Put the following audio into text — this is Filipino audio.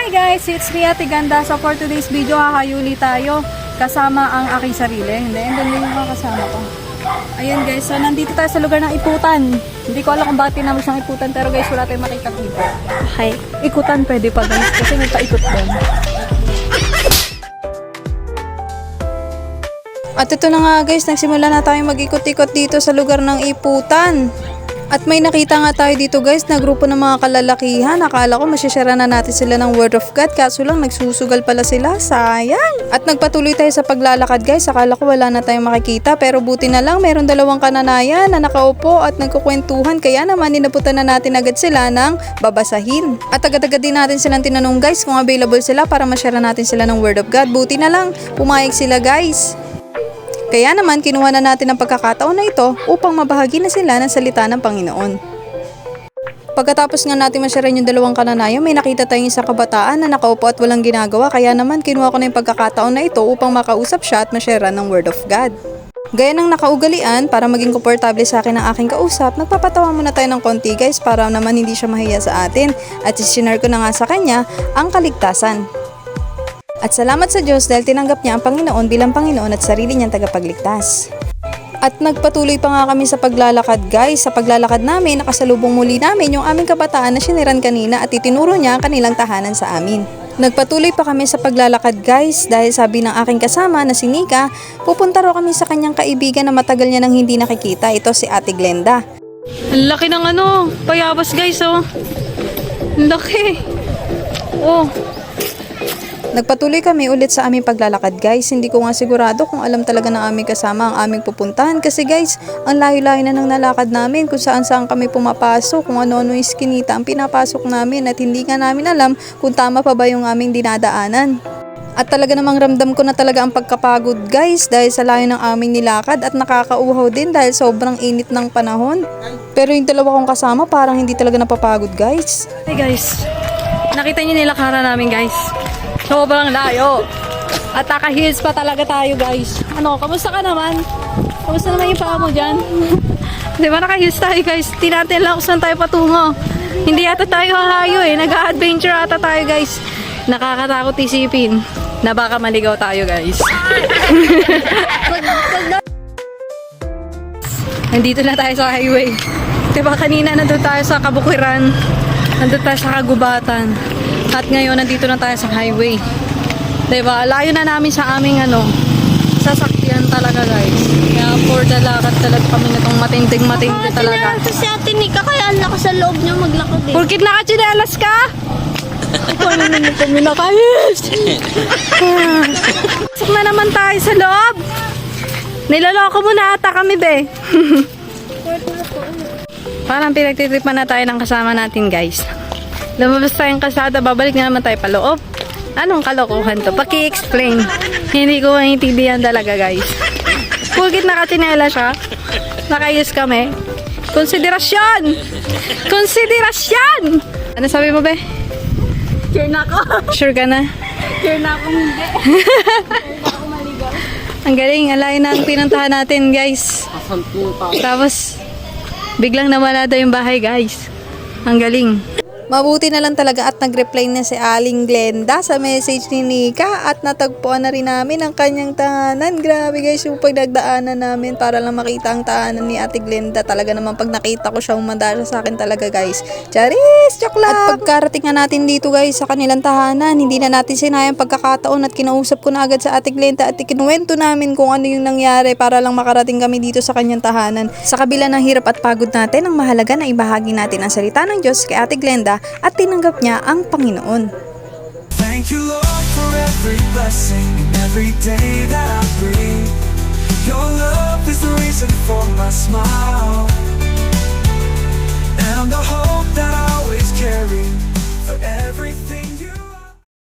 Hi guys, it's me Ate Ganda. So for today's video, kakayuli tayo kasama ang aking sarili. Hindi yung mga kasama ko. Ayun guys, so nandito tayo sa lugar ng Iputan. Hindi ko alam kung bakit tinawag siyang Iputan, pero guys, wala tayong makita dito. Hi. Ikutan pwede pa guys, kasi may paikot doon. At ito na nga guys, nagsimula na tayong mag-ikot-ikot dito sa lugar ng Iputan. At may nakita nga tayo dito guys na grupo ng mga kalalakihan. Akala ko masyashare na natin sila ng Word of God, kaso lang nagsusugal pala sila, sayang. At nagpatuloy tayo sa paglalakad guys. Akala ko wala na tayong makikita, pero buti na lang meron dalawang kananayan na nakaupo at nagkukwentuhan. Kaya naman inabutan na natin agad sila ng babasahin. At agad-agad din natin silang tinanong guys kung available sila para masyare natin sila ng Word of God. Buti na lang pumayag sila guys. Kaya naman kinuha na natin ang pagkakataon na ito upang mabahagi na sila ng salita ng Panginoon. Pagkatapos nga natin masyare yung dalawang kananayan, may nakita tayong isang kabataan na nakaupo at walang ginagawa, kaya naman kinuha ko na yung pagkakataon na ito upang makausap siya at masyare ng Word of God. Gaya ng nakaugalian, para maging komportable sa akin ang aking kausap, nagpapatawa muna tayo ng konti guys para naman hindi siya mahiya sa atin, at isinare ko na nga sa kanya ang kaligtasan. At salamat sa Diyos dahil tinanggap niya ang Panginoon bilang Panginoon at sarili niyang tagapagligtas. At nagpatuloy pa nga kami sa paglalakad guys. Sa paglalakad namin, nakasalubong muli namin yung aming kabataan na siniran kanina at itinuro niya ang kanilang tahanan sa amin. Nagpatuloy pa kami sa paglalakad guys dahil sabi ng aking kasama na si Nika, pupunta raw kami sa kanyang kaibigan na matagal niya nang hindi nakikita. Ito si Ate Glenda. Ang laki ng payabas guys oh. Ang laki. Oh. Nagpatuloy kami ulit sa aming paglalakad guys. Hindi ko nga sigurado kung alam talaga ng aming kasama ang aming pupuntahan. Kasi guys, ang layo-layo na ng nalakad namin kung saan-saan kami pumapasok. Kung ano-ano yung iskinita ang pinapasok namin. At hindi nga namin alam kung tama pa ba yung aming dinadaanan. At talaga namang ramdam ko na talaga ang pagkapagod guys. Dahil sa layo ng aming nilakad. At nakakauhaw din dahil sobrang init ng panahon. Pero yung dalawa kong kasama parang hindi talaga napapagod guys. Hey guys, nakita niyo nilakaran namin guys. Sobrang layo. At naka-heels pa talaga tayo guys. Kamusta ka naman? Kamusta naman yung paa mo dyan? Di ba naka-heels tayo guys? Tinatin lang kung saan tayo patungo. Hindi ata tayo hahayo eh. Nag-adventure ata tayo guys. Nakakatakot isipin na baka maligaw tayo guys. Nandito na tayo sa highway. Diba kanina nandun tayo sa Kabukirang. Nandun tayo sa Kagubatan. At ngayon, nandito na tayo sa highway. Diba? Layo na namin sa aming sasakyan talaga guys. Kaya for the lakad talaga kami nitong matinding-matindi talaga. Ito si Ate Nika, kaya ang lakas sa loob niya maglakad eh. Porkit nakachinelas ka? Paano naman kami nakayos? Pasok na naman tayo sa loob. Niloloko mo na ata kami be. Parang pinagtitripan na tayo ng kasama natin guys. Lumabas tayong kasada, babalik na naman tayo pa loob. Anong kalokohan to? Paki-explain. Hindi ko maintindihan talaga guys. Pugit nakachinela siya. Nakayos kami. Konsiderasyon! Konsiderasyon! Ano sabi mo be? Sure na ako. Sure ka na? Sure na ako hindi. Ang galing, alayin na ang pinuntahan natin guys. Tapos, biglang nawala daw yung bahay guys. Ang galing. Mabuti na lang talaga at nag-reply na si Aling Glenda sa message ni Nika at natagpuan na rin namin ang kanyang tahanan. Grabe guys yung pagdagdaanan namin para lang makita ang tahanan ni Ate Glenda. Talaga naman pag nakita ko siya umandara sa akin talaga guys. Charis! Joke lang! At pagkarating nga natin dito guys sa kanilang tahanan, hindi na natin sinayang pagkakataon at kinausap ko na agad sa Ate Glenda at ikinuwento namin kung ano yung nangyari para lang makarating kami dito sa kanyang tahanan. Sa kabila ng hirap at pagod natin, ang mahalaga na ibahagi natin ang salita ng Diyos kay Ate Glenda at tinanggap niya ang Panginoon. Thank you Lord for every blessing and every day that I breathe. Your love is the reason for my smile and the hope that I always carry for everything